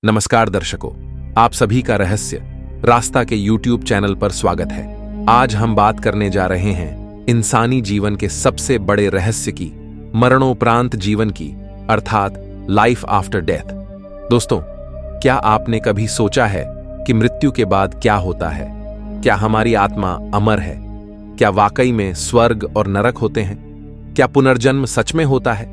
नमस्कार दर्शकों, आप सभी का रहस्य रास्ता के YouTube चैनल पर स्वागत है। आज हम बात करने जा रहे हैं इंसानी जीवन के सबसे बड़े रहस्य की, मरणोपरांत जीवन की, अर्थात लाइफ आफ्टर डेथ। दोस्तों, क्या आपने कभी सोचा है कि मृत्यु के बाद क्या होता है? क्या हमारी आत्मा अमर है? क्या वाकई में स्वर्ग और नरक होते हैं? क्या पुनर्जन्म सच में होता है?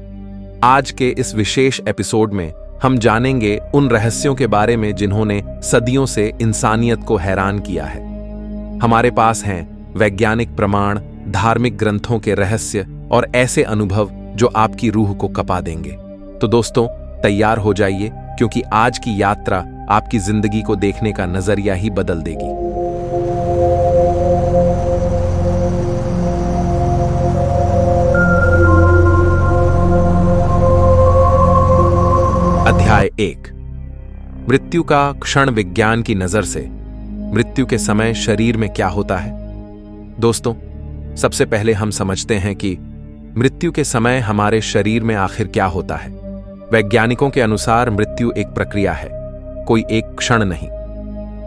आज के इस विशेष एपिसोड में हम जानेंगे उन रहस्यों के बारे में जिन्होंने सदियों से इंसानियत को हैरान किया है। हमारे पास हैं वैज्ञानिक प्रमाण, धार्मिक ग्रंथों के रहस्य और ऐसे अनुभव जो आपकी रूह को कपा देंगे। तो दोस्तों, तैयार हो जाइए, क्योंकि आज की यात्रा आपकी जिंदगी को देखने का नजरिया ही बदल देगी। अध्याय 1। मृत्यु का क्षण विज्ञान की नजर से। मृत्यु के समय शरीर में क्या होता है? दोस्तों, सबसे पहले हम समझते हैं कि मृत्यु के समय हमारे शरीर में आखिर क्या होता है। वैज्ञानिकों के अनुसार मृत्यु एक प्रक्रिया है, कोई एक क्षण नहीं।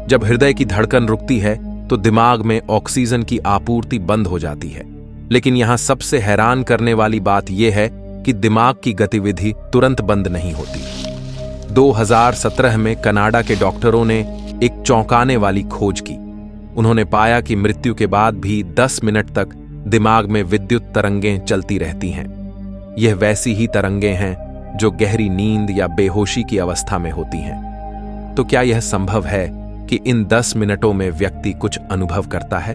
जब हृदय की धड़कन रुकती है तो दिमाग में ऑक्सीजन की आपूर्ति बंद हो जाती है। लेकिन यहां सबसे हैरान करने वाली बात यह है कि दिमाग की गतिविधि तुरंत बंद नहीं होती। 2017 में कनाडा के डॉक्टरों ने एक चौंकाने वाली खोज की। उन्होंने पाया कि मृत्यु के बाद भी 10 मिनट तक दिमाग में विद्युत तरंगें चलती रहती हैं। यह वैसी ही तरंगें हैं जो गहरी नींद या बेहोशी की अवस्था में होती हैं। तो क्या यह संभव है कि इन 10 मिनटों में व्यक्ति कुछ अनुभव करता है?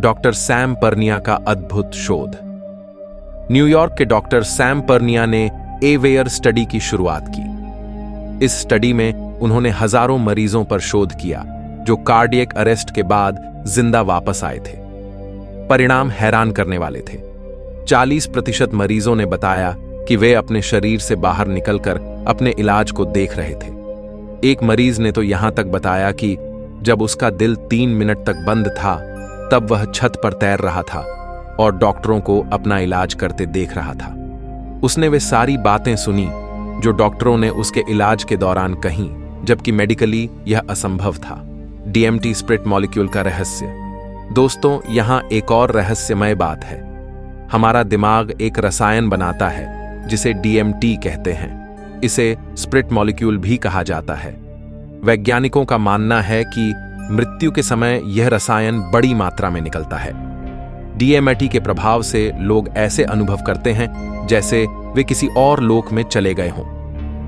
डॉक्टर सैम पर्निया का अद्भुत शोध। न्यूयॉर्क के डॉक्टर सैम पर्निया ने एवेयर स्टडी की शुरुआत की। इस स्टडी में उन्होंने हजारों मरीजों पर शोध किया जो कार्डियक अरेस्ट के बाद जिंदा वापस आए थे। परिणाम हैरान करने वाले थे। 40% मरीजों ने बताया कि वे अपने शरीर से बाहर निकलकर अपने इलाज को देख रहे थे। एक मरीज ने तो यहां तक बताया कि जब उसका दिल 3 मिनट तक बंद था, तब वह छत पर तैर रहा था और डॉक्टरों को अपना इलाज करते देख रहा था। उसने वे सारी बातें सुनी जो डॉक्टरों ने उसके इलाज के दौरान कहीं, जबकि मेडिकली यह असंभव था। डीएमटी स्प्लिट मॉलिक्यूल का रहस्य। दोस्तों, यहां एक और रहस्यमय बात है। हमारा दिमाग एक रसायन बनाता है जिसे डीएमटी कहते हैं। इसे स्प्लिट मॉलिक्यूल भी कहा जाता है। वैज्ञानिकों का मानना है कि मृत्यु के समय यह रसायन बड़ी मात्रा में निकलता है। डीएमटी के प्रभाव से लोग ऐसे अनुभव करते हैं जैसे वे किसी और लोक में चले गए हों।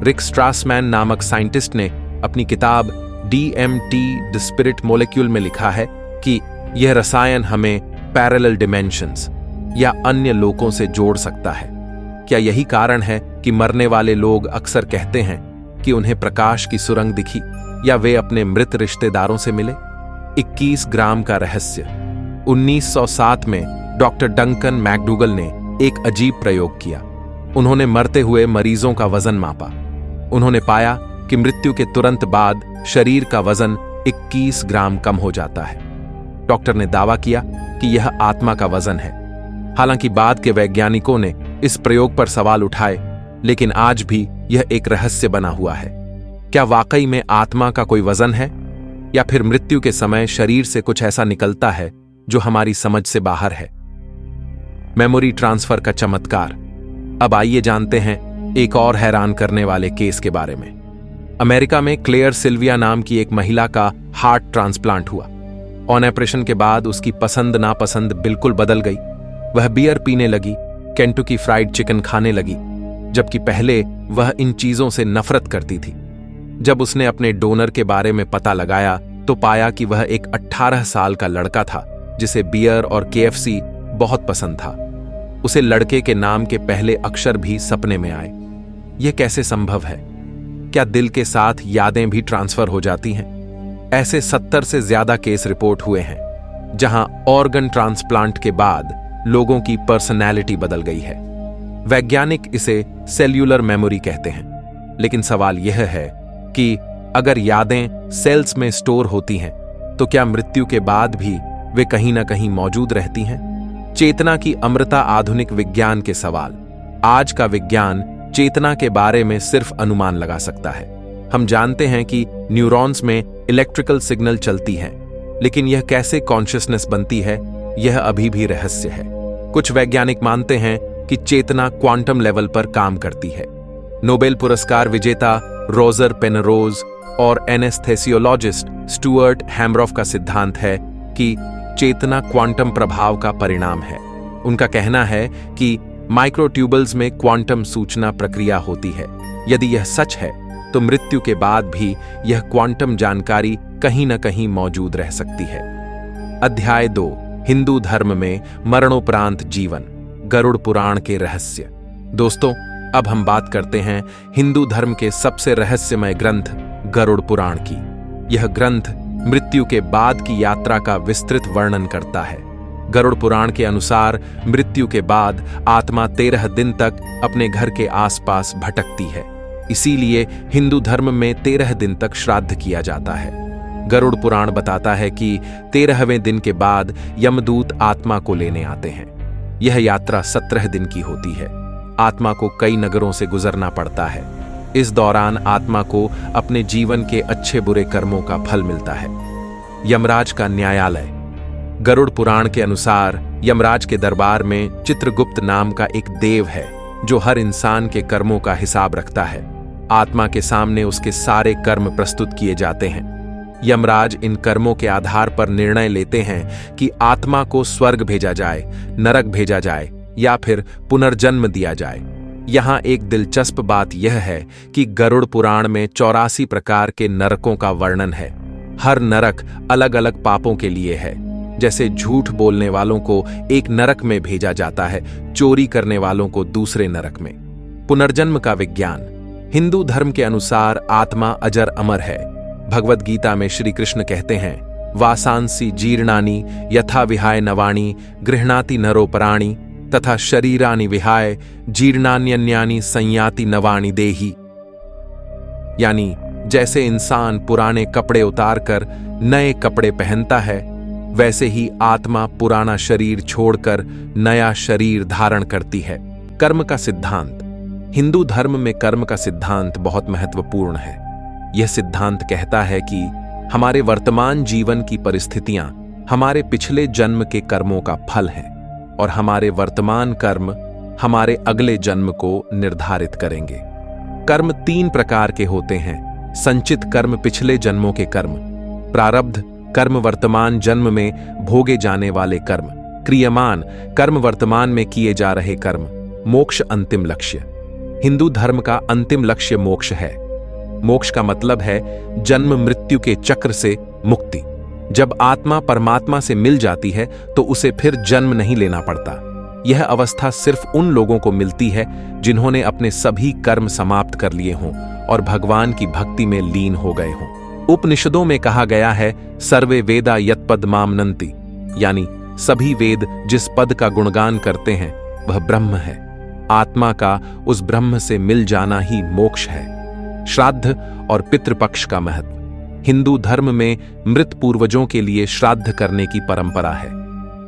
रिक स्ट्रासमैन नामक साइंटिस्ट ने अपनी किताब डीएमटी द स्पिरिट मॉलिक्यूल में लिखा है कि यह रसायन हमें पैरेलल डिमेंशंस या अन्य लोकों से जोड़ सकता है। क्या यही कारण है कि मरने वाले लोग अक्सर कहते हैं कि उन्हें प्रकाश की सुरंग दिखी या वे अपने मृत रिश्तेदारों से मिले? 21 ग्राम का रहस्य। 1907 में डॉक्टर डंकन मैकडूगल ने एक अजीब प्रयोग किया। उन्होंने मरते हुए मरीजों का वजन मापा। उन्होंने पाया कि मृत्यु के तुरंत बाद शरीर का वजन 21 ग्राम कम हो जाता है। डॉक्टर ने दावा किया कि यह आत्मा का वजन है। हालांकि बाद के वैज्ञानिकों ने इस प्रयोग पर सवाल उठाए, लेकिन आज भी यह एक रहस्य बना हुआ है। क्या वाकई में आत्मा का कोई वजन है, या फिर मृत्यु के समय शरीर से कुछ ऐसा निकलता है जो हमारी समझ से बाहर है? मेमोरी ट्रांसफर का चमत्कार। अब आइए जानते हैं एक और हैरान करने वाले केस के बारे में। अमेरिका में क्लेयर सिल्विया नाम की एक महिला का हार्ट ट्रांसप्लांट हुआ। ऑन ऑपरेशन के बाद उसकी पसंद नापसंद बिल्कुल बदल गई। वह बियर पीने लगी, केंटुकी फ्राइड चिकन खाने लगी, जबकि पहले वह इन चीजों से नफरत करती थी। जब उसने अपने डोनर के बारे में पता लगाया तो पाया कि वह एक 18 साल का लड़का था जिसे बियर और केएफसी बहुत पसंद था। उसे लड़के के नाम के पहले अक्षर भी सपने में आए। यह कैसे संभव है? क्या दिल के साथ यादें भी ट्रांसफर हो जाती हैं? ऐसे 70 से ज्यादा केस रिपोर्ट हुए हैं जहां ऑर्गन ट्रांसप्लांट के बाद लोगों की पर्सनैलिटी बदल गई है। वैज्ञानिक इसे सेल्यूलर मेमोरी कहते हैं। लेकिन सवाल यह है कि अगर यादें सेल्स में स्टोर होती हैं, तो क्या मृत्यु के बाद भी वे कहीं ना कहीं मौजूद रहती हैं? चेतना की अमृता आधुनिक विज्ञान के सवाल। आज का विज्ञान चेतना के बारे में सिर्फ अनुमान लगा सकता है, हम जानते हैं कि न्यूरॉन्स में इलेक्ट्रिकल सिग्नल चलती हैं, लेकिन यह कैसे कॉन्शियसनेस बनती है, यह अभी भी रहस्य है। कुछ वैज्ञानिक मानते हैं कि चेतना क्वांटम लेवल पर काम करती है। नोबेल पुरस्कार विजेता रोजर पेनरोज और एनेस्थेसियोलॉजिस्ट स्टुअर्ट हैमरॉफ का सिद्धांत है कि चेतना क्वांटम प्रभाव का परिणाम है। उनका कहना है कि माइक्रोट्यूबल्स में क्वांटम सूचना प्रक्रिया होती है। यदि यह सच है तो मृत्यु के बाद भी यह क्वांटम जानकारी कहीं न कहीं मौजूद रह सकती है। अध्याय 2, हिंदू धर्म में मरणोपरांत जीवन, गरुड़ पुराण के रहस्य। दोस्तों, अब हम बात करते हैं हिंदू धर्म के सबसे रहस्यमय ग्रंथ गरुड़ पुराण की। यह ग्रंथ मृत्यु के बाद की यात्रा का विस्तृत वर्णन करता है। गरुड़ पुराण के अनुसार मृत्यु के बाद आत्मा 13 दिन तक अपने घर के आसपास भटकती है। इसीलिए हिंदू धर्म में 13 दिन तक श्राद्ध किया जाता है। गरुड़ पुराण बताता है कि 13वें दिन के बाद यमदूत आत्मा को लेने आते हैं। यह यात्रा 17 दिन की होती है। आत्मा को कई नगरों से गुजरना पड़ता है। इस दौरान आत्मा को अपने जीवन के अच्छे बुरे कर्मों का फल मिलता है। यमराज का न्यायालय। गरुड़ पुराण के अनुसार यमराज के दरबार में चित्रगुप्त नाम का एक देव है जो हर इंसान के कर्मों का हिसाब रखता है। आत्मा के सामने उसके सारे कर्म प्रस्तुत किए जाते हैं। यमराज इन कर्मों के आधार पर निर्णय लेते हैं कि आत्मा को स्वर्ग भेजा जाए, नरक भेजा जाए या फिर पुनर्जन्म दिया जाए। यहाँ एक दिलचस्प बात यह है कि गरुड़ पुराण में 84 प्रकार के नरकों का वर्णन है। हर नरक अलग अलग पापों के लिए है। जैसे झूठ बोलने वालों को एक नरक में भेजा जाता है, चोरी करने वालों को दूसरे नरक में। पुनर्जन्म का विज्ञान। हिंदू धर्म के अनुसार आत्मा अजर अमर है। भगवद गीता में श्री कृष्ण कहते हैं, वासांसी जीर्णानि यथा विहाय नवाणी गृह्णाति नरोपराणि तथा शरीरानि विहाय जीर्णान्यन्यानि संयाति नवाणि देहि। यानी जैसे इंसान पुराने कपड़े उतारकर नए कपड़े पहनता है, वैसे ही आत्मा पुराना शरीर छोड़कर नया शरीर धारण करती है। कर्म का सिद्धांत। हिंदू धर्म में कर्म का सिद्धांत बहुत महत्वपूर्ण है। यह सिद्धांत कहता है कि हमारे वर्तमान जीवन की परिस्थितियां हमारे पिछले जन्म के कर्मों का फल हैं और हमारे वर्तमान कर्म हमारे अगले जन्म को निर्धारित करेंगे। कर्म 3 प्रकार के होते हैं। संचित कर्म पिछले जन्मों के कर्म, प्रारब्ध कर्म वर्तमान जन्म में भोगे जाने वाले कर्म, क्रियमान कर्म वर्तमान में किए जा रहे कर्म, मोक्ष अंतिम लक्ष्य। हिंदू धर्म का अंतिम लक्ष्य मोक्ष है। मोक्ष का मतलब है जन्म मृत्यु के चक्र से मुक्ति। जब आत्मा परमात्मा से मिल जाती है तो उसे फिर जन्म नहीं लेना पड़ता। यह अवस्था सिर्फ उन लोगों को मिलती है जिन्होंने अपने सभी कर्म समाप्त कर लिए हों और भगवान की भक्ति में लीन हो गए हों। उपनिषदों में कहा गया है, सर्वे वेदा यत्पद मामनन्ति, यानी सभी वेद जिस पद का गुणगान करते हैं वह ब्रह्म है। आत्मा का उस ब्रह्म से मिल जाना ही मोक्ष है। श्राद्ध और पितृपक्ष का महत्व। हिंदू धर्म में मृत पूर्वजों के लिए श्राद्ध करने की परंपरा है।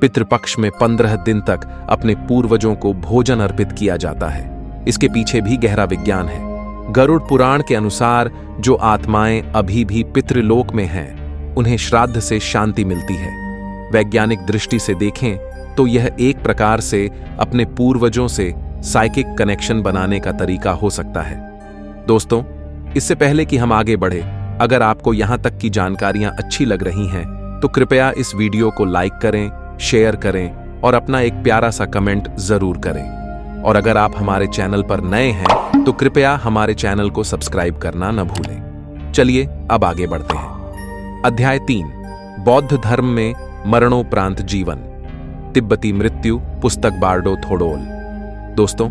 पितृपक्ष में 15 दिन तक अपने पूर्वजों को भोजन अर्पित किया जाता है। इसके पीछे भी गहरा विज्ञान है। गरुड़ पुराण के अनुसार जो आत्माएं अभी भी पितृलोक में हैं, उन्हें श्राद्ध से शांति मिलती है। वैज्ञानिक दृष्टि से देखें तो यह एक प्रकार से अपने पूर्वजों से साइकिक कनेक्शन बनाने का तरीका हो सकता है। दोस्तों, इससे पहले कि हम आगे बढ़े, अगर आपको यहां तक की जानकारियां अच्छी लग रही हैं तो कृपया इस वीडियो को लाइक करें, शेयर करें और अपना एक प्यारा सा कमेंट जरूर करें। और अगर आप हमारे चैनल पर नए हैं तो कृपया हमारे चैनल को सब्सक्राइब करना न भूलें। चलिए अब आगे बढ़ते हैं। अध्याय 3, बौद्ध धर्म में मरणोपरांत जीवन, तिब्बती मृत्यु, पुस्तक बार्डो थोडोल। दोस्तों,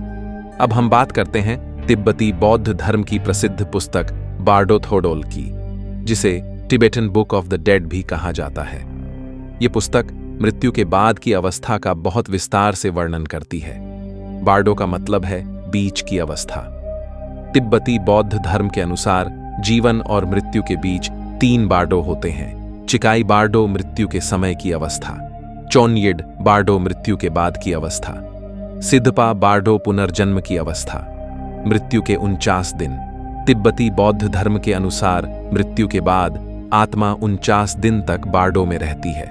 अब हम बात करते हैं तिब्बती बौद्ध धर्म की प्रसिद्ध पुस्तक बार्डो थोडोल की, जिसे Tibetan book of the dead भी कहा जाता है। यह पुस्तक मृत्यु के बाद की अवस्था का बहुत विस्तार से वर्णन करती है। बार्डो का मतलब है बीच की अवस्था। तिब्बती बौद्ध धर्म के अनुसार जीवन और मृत्यु के बीच 3 बार्डो होते हैं। चिकाई बार्डो मृत्यु के समय की अवस्था, चोनयिड बार्डो मृत्यु के बाद की अवस्था, सिद्धपा बार्डो पुनर्जन्म की अवस्था, मृत्यु के 49 दिन, तिब्बती बौद्ध धर्म के अनुसार मृत्यु के बाद आत्मा 49 दिन तक बारडो में रहती है।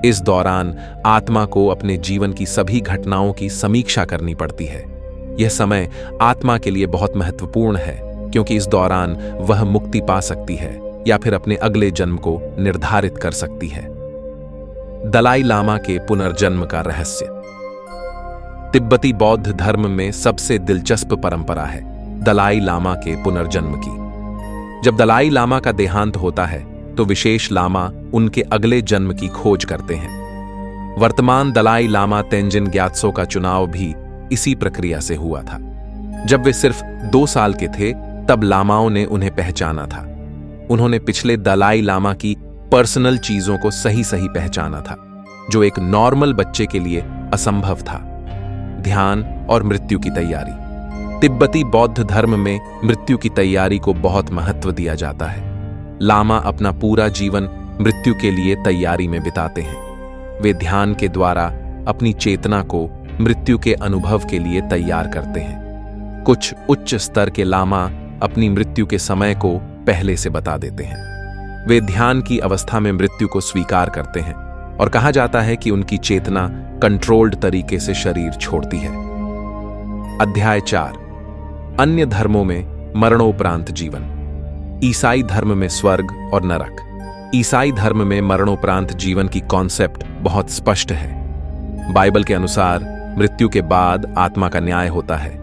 इस दौरान आत्मा को अपने जीवन की सभी घटनाओं की समीक्षा करनी पड़ती है। यह समय आत्मा के लिए बहुत महत्वपूर्ण है क्योंकि इस दौरान वह मुक्ति पा सकती है या फिर अपने अगले जन्म को निर्धारित कर सकती है। दलाई लामा के पुनर्जन्म का रहस्य। तिब्बती बौद्ध धर्म में सबसे दिलचस्प परंपरा है दलाई लामा के पुनर्जन्म की। जब दलाई लामा का देहांत होता है तो विशेष लामा उनके अगले जन्म की खोज करते हैं। वर्तमान दलाई लामा तेंजिन ग्यात्सो का चुनाव भी इसी प्रक्रिया से हुआ था। जब वे सिर्फ 2 साल के थे तब लामाओं ने उन्हें पहचाना था। उन्होंने पिछले दलाई लामा की पर्सनल चीजों को सही सही पहचाना था, जो एक नॉर्मल बच्चे के लिए असंभव था। ध्यान और मृत्यु की तैयारी। तिब्बती बौद्ध धर्म में मृत्यु की तैयारी को बहुत महत्व दिया जाता है। लामा अपना पूरा जीवन मृत्यु के लिए तैयारी में बिताते हैं। वे ध्यान के द्वारा अपनी चेतना को मृत्यु के अनुभव के लिए तैयार करते हैं। कुछ उच्च स्तर के लामा अपनी मृत्यु के समय को पहले से बता देते हैं। वे ध्यान की अवस्था में मृत्यु को स्वीकार करते हैं और कहा जाता है कि उनकी चेतना कंट्रोल्ड तरीके से शरीर छोड़ती है। अध्याय 4। अन्य धर्मों में मरणोपरांत जीवन। ईसाई धर्म में स्वर्ग और नरक। ईसाई धर्म में मरणोपरांत जीवन की कॉन्सेप्ट बहुत स्पष्ट है। बाइबल के अनुसार मृत्यु के बाद आत्मा का न्याय होता है।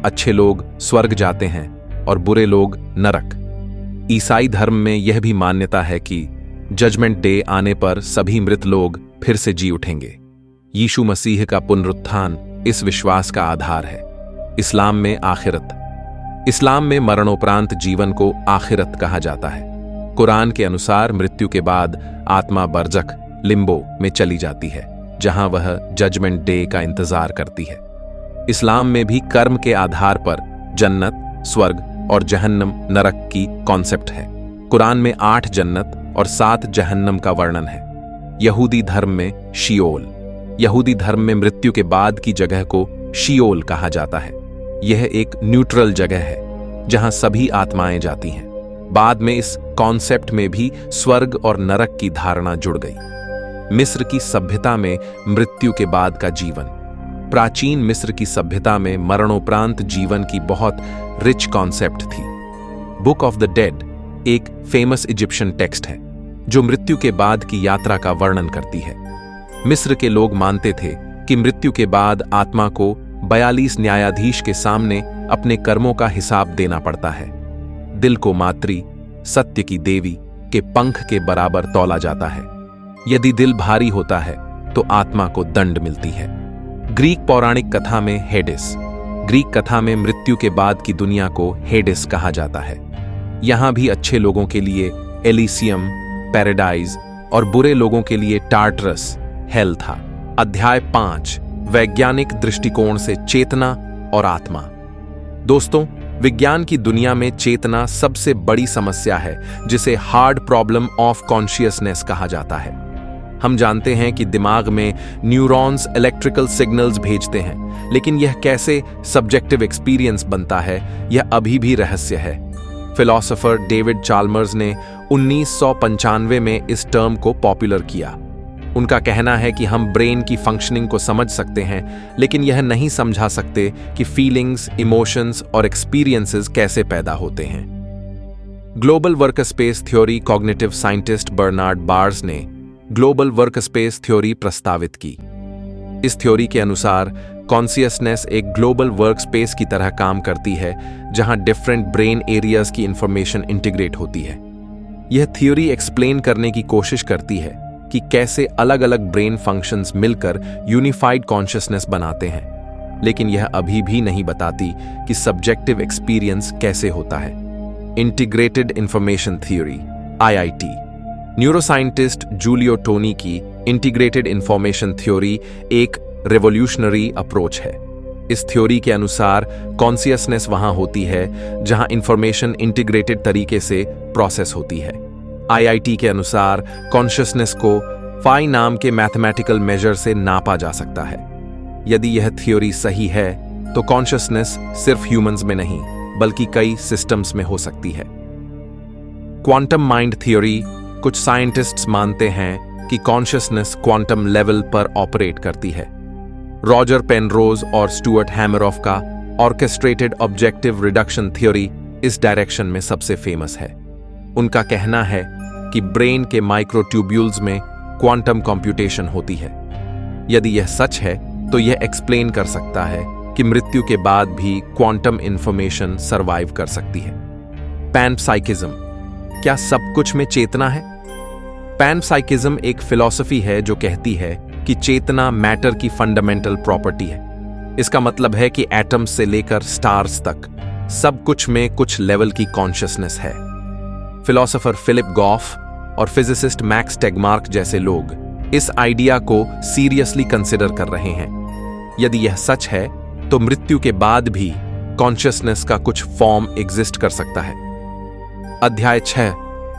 अच्छे लोग स्वर्ग जाते हैं और बुरे लोग नरक। ईसाई धर्म में यह भी मान्यता है कि जजमेंट डे आने पर सभी मृत लोग फिर से जी उठेंगे। यीशु मसीह का पुनरुत्थान इस विश्वास का आधार है। इस्लाम में आखिरत। इस्लाम में मरणोपरांत जीवन को आखिरत कहा जाता है। कुरान के अनुसार मृत्यु के बाद आत्मा बरज़ख लिम्बो में चली जाती है, जहां वह जजमेंट डे का इंतजार करती है। इस्लाम में भी कर्म के आधार पर जन्नत, स्वर्ग और जहन्नम नरक की कॉन्सेप्ट है। कुरान में 8 जन्नत और 7 जहन्नम का वर्णन है। यहूदी धर्म में शियोल। यहूदी धर्म में मृत्यु के बाद की जगह को शियोल कहा जाता है। यह एक न्यूट्रल जगह है जहां सभी आत्माएं जाती हैं। बाद में इस कॉन्सेप्ट में भी स्वर्ग और नरक की धारणा जुड़ गई। मिस्र की सभ्यता में मृत्यु के बाद का जीवन। प्राचीन मिस्र की सभ्यता में मरणोपरांत जीवन की बहुत रिच कॉन्सेप्ट थी। बुक ऑफ द डेड एक फेमस इजिप्शियन टेक्स्ट है जो मृत्यु के बाद की यात्रा का वर्णन करती है। मिस्र के लोग मानते थे कि मृत्यु के बाद आत्मा को 42 न्यायाधीश के सामने अपने कर्मों का हिसाब देना पड़ता है। दिल को मातृ सत्य की देवी के पंख के बराबर तौला जाता है। यदि दिल भारी होता है तो आत्मा को दंड मिलती है। ग्रीक पौराणिक कथा में हेडिस। ग्रीक कथा में मृत्यु के बाद की दुनिया को हेडिस कहा जाता है। यहां भी अच्छे लोगों के लिए एलिसियम, पैराडाइज और बुरे लोगों के लिए टार्टरस, हेल था। अध्याय 5। वैज्ञानिक दृष्टिकोण से चेतना और आत्मा। दोस्तों, विज्ञान की दुनिया में चेतना सबसे बड़ी समस्या है, जिसे हार्ड प्रॉब्लम ऑफ कॉन्शियसनेस कहा जाता है। हम जानते हैं कि दिमाग में न्यूरॉन्स इलेक्ट्रिकल सिग्नल्स भेजते हैं, लेकिन यह कैसे सब्जेक्टिव एक्सपीरियंस बनता है, यह अभी भी रहस्य है। फिलोसोफर डेविड चाल्मर्स ने 1995 में इस टर्म को पॉपुलर किया। उनका कहना है कि हम ब्रेन की फंक्शनिंग को समझ सकते हैं, लेकिन यह नहीं समझा सकते कि फीलिंग्स, इमोशंस और एक्सपीरियंसेस कैसे पैदा होते हैं। Global workspace theory cognitive scientist Bernard Baars ने ग्लोबल वर्कस्पेस थ्योरी प्रस्तावित की। इस थ्योरी के अनुसार कॉन्शियसनेस एक ग्लोबल वर्कस्पेस की तरह काम करती है, जहां डिफरेंट ब्रेन एरियाज की इंफॉर्मेशन इंटीग्रेट होती है। यह थ्योरी एक्सप्लेन करने की कोशिश करती है कि कैसे अलग अलग ब्रेन फंक्शंस मिलकर यूनिफाइड कॉन्शियसनेस बनाते हैं, लेकिन यह अभी भी नहीं बताती कि सब्जेक्टिव एक्सपीरियंस कैसे होता है। Integrated information theory (IIT). Neuroscientist Julio Tony की इंटीग्रेटेड इंफॉर्मेशन थ्योरी एक रेवोल्यूशनरी अप्रोच है। इस थ्योरी के अनुसार कॉन्शियसनेस वहां होती है जहां इंफॉर्मेशन इंटीग्रेटेड तरीके से प्रोसेस होती है। IIT के अनुसार कॉन्शियसनेस को फाई नाम के मैथमेटिकल मेजर से नापा जा सकता है। यदि यह थ्योरी सही है तो कॉन्शियसनेस सिर्फ ह्यूमंस में नहीं बल्कि कई सिस्टम्स में हो सकती है। क्वांटम माइंड थ्योरी, कुछ साइंटिस्ट्स मानते हैं कि कॉन्शियसनेस क्वांटम लेवल पर ऑपरेट करती है। रॉजर पेनरोज और स्टुअर्ट हैमरॉफ का ऑर्केस्ट्रेटेड ऑब्जेक्टिव रिडक्शन थ्योरी इस डायरेक्शन में सबसे फेमस है। उनका कहना है कि ब्रेन के माइक्रोट्यूब्यूल्स में क्वांटम कंप्यूटेशन होती है। यदि यह सच है तो यह एक्सप्लेन कर सकता है कि मृत्यु के बाद भी क्वांटम इंफॉर्मेशन सरवाइव कर सकती है। पैनसाइकिज्म, क्या सब कुछ में चेतना है? पैनसाइकिज्म एक फिलॉसफी है जो कहती है कि चेतना मैटर की फंडामेंटल प्रॉपर्टी है। इसका मतलब है कि एटम्स से लेकर स्टार्स तक सब कुछ में कुछ लेवल की कॉन्शियसनेस है। फिलोसोफर फिलिप गॉफ और फिजिसिस्ट मैक्स टेगमार्क जैसे लोग इस आइडिया को सीरियसली कंसिडर कर रहे हैं। यदि यह सच है तो मृत्यु के बाद भी कॉन्शियसनेस का कुछ फॉर्म एग्जिस्ट कर सकता है। अध्याय 6,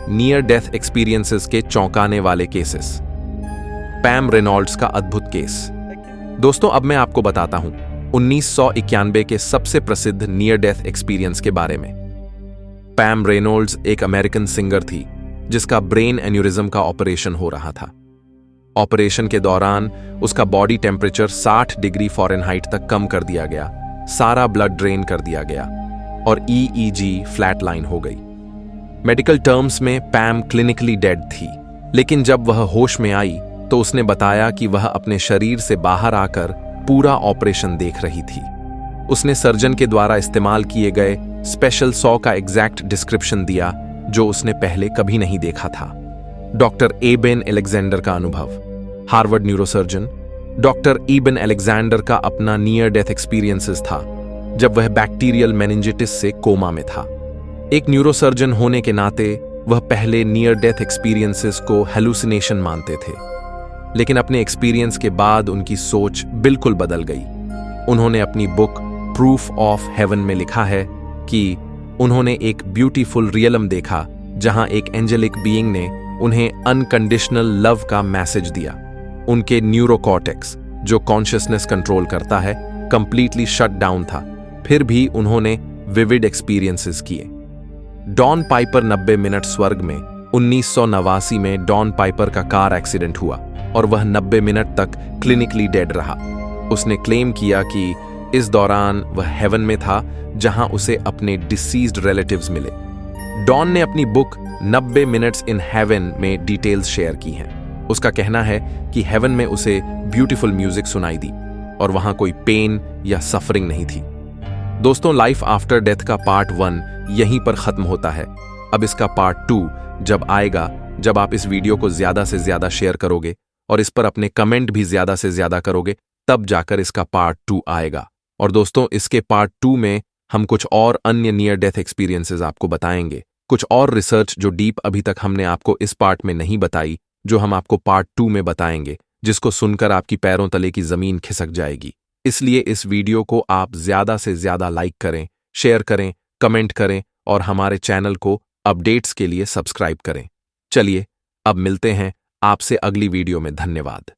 नियर डेथ एक्सपीरियंसेस के चौंकाने वाले केसेस। पैम रेनॉल्ड्स का अद्भुत केस। दोस्तों, अब मैं आपको बताता हूं 1991 के सबसे प्रसिद्ध नियर डेथ एक्सपीरियंस के बारे में। पैम रेनॉल्ड्स एक अमेरिकन सिंगर थी जिसका ब्रेन एन्यूरिज्म का ऑपरेशन हो रहा था। ऑपरेशन के दौरान उसका बॉडी टेम्परेचर 60 डिग्री फ़ारेनहाइट तक कम कर दिया गया, सारा ब्लड ड्रेन कर दिया गया और EEG फ्लैट लाइन हो गई। मेडिकल टर्म्स में पैम क्लिनिकली डेड थी, लेकिन जब वह होश में आई तो उसने बताया कि वह अपने शरीर से बाहर आकर पूरा ऑपरेशन देख रही थी। उसने सर्जन के द्वारा इस्तेमाल किए गए स्पेशल सॉ का एग्जैक्ट डिस्क्रिप्शन दिया जो उसने पहले कभी नहीं देखा था। डॉक्टर एबेन अलेक्जेंडर का अनुभव। हार्वर्ड न्यूरोसर्जन डॉक्टर एबेन अलेक्जेंडर का अपना नियर डेथ एक्सपीरियंसेस था जब वह बैक्टीरियल मेनिंजिटिस से कोमा में था। एक न्यूरोसर्जन होने के नाते वह पहले नियर डेथ एक्सपीरियंसेस को हेलुसिनेशन मानते थे, लेकिन अपने एक्सपीरियंस के बाद उनकी सोच बिल्कुल बदल गई। उन्होंने अपनी बुक प्रूफ ऑफ हेवन में लिखा है कि उन्होंने एक ब्यूटीफुल रियलम देखा जहां एक एंजेलिक बीइंग ने उन्हें अनकंडीशनल लव का मैसेज दिया। उनके न्यूरोकॉर्टेक्स, जो कॉन्शियसनेस कंट्रोल करता है, कंप्लीटली शट डाउन था, फिर भी उन्होंने विविड एक्सपीरियंसेस किए। डॉन पाइपर 90 मिनट स्वर्ग में 1989 में डॉन पाइपर का कार एक्सीडेंट हुआ और वह 90 मिनट तक क्लिनिकली डेड रहा। उसने क्लेम किया कि इस दौरान वह हेवन में था जहां उसे अपने डिसीज्ड रिलेटिव्स मिले। डॉन ने अपनी बुक 90 मिनट्स इन हेवन में डिटेल्स शेयर की हैं। उसका कहना है कि हेवन में उसे ब्यूटीफुल म्यूजिक सुनाई दी और वहां कोई पेन या सफरिंग नहीं थी। दोस्तों, लाइफ आफ्टर डेथ का पार्ट 1 यहीं पर खत्म होता है। अब इसका पार्ट 2 जब आएगा, जब आप इस वीडियो को ज्यादा से ज्यादा शेयर करोगे और इस पर अपने कमेंट भी ज्यादा से ज्यादा करोगे, तब जाकर इसका पार्ट 2 आएगा। और दोस्तों, इसके पार्ट 2 में हम कुछ और अन्य नियर डेथ एक्सपीरियंसेस आपको बताएंगे, कुछ और रिसर्च जो डीप अभी तक हमने आपको इस पार्ट में नहीं बताई, जो हम आपको पार्ट 2 में बताएंगे, जिसको सुनकर आपकी पैरों तले की जमीन खिसक जाएगी। इसलिए इस वीडियो को आप ज्यादा से ज्यादा लाइक करें, शेयर करें, कमेंट करें और हमारे चैनल को अपडेट्स के लिए सब्सक्राइब करें। चलिए अब मिलते हैं आपसे अगली वीडियो में। धन्यवाद।